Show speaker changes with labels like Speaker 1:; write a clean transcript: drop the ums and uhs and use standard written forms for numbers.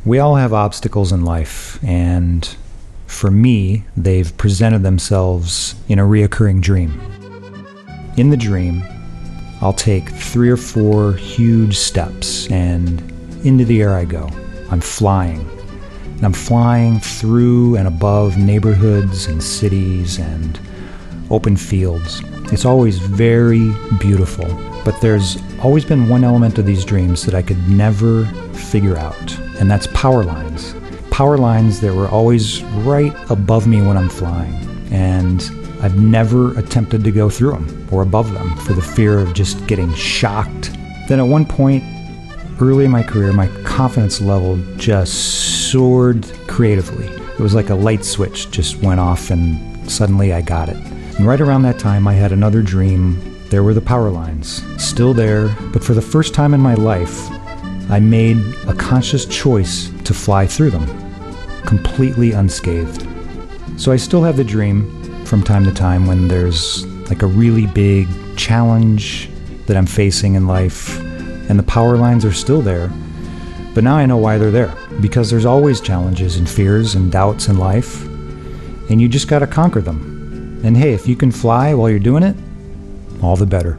Speaker 1: We all have obstacles in life, and for me, they've presented themselves in a reoccurring dream. In the dream, I'll take 3 or 4 huge steps, and into the air I go. I'm flying. And I'm flying through and above neighborhoods and cities and open fields. It's always very beautiful, but there's always been one element of these dreams that I could never figure out, and that's power lines. Power lines that were always right above me when I'm flying, and I've never attempted to go through them or above them for the fear of just getting shocked. Then at one point, early in my career, my confidence level just soared creatively. It was like a light switch just went off and suddenly I got it. And right around that time, I had another dream. There were the power lines, still there, but for the first time in my life, I made a conscious choice to fly through them, completely unscathed. So I still have the dream from time to time when there's like a really big challenge that I'm facing in life, and the power lines are still there. But now I know why they're there, because there's always challenges and fears and doubts in life, and you just gotta conquer them. And hey, if you can fly while you're doing it, all the better.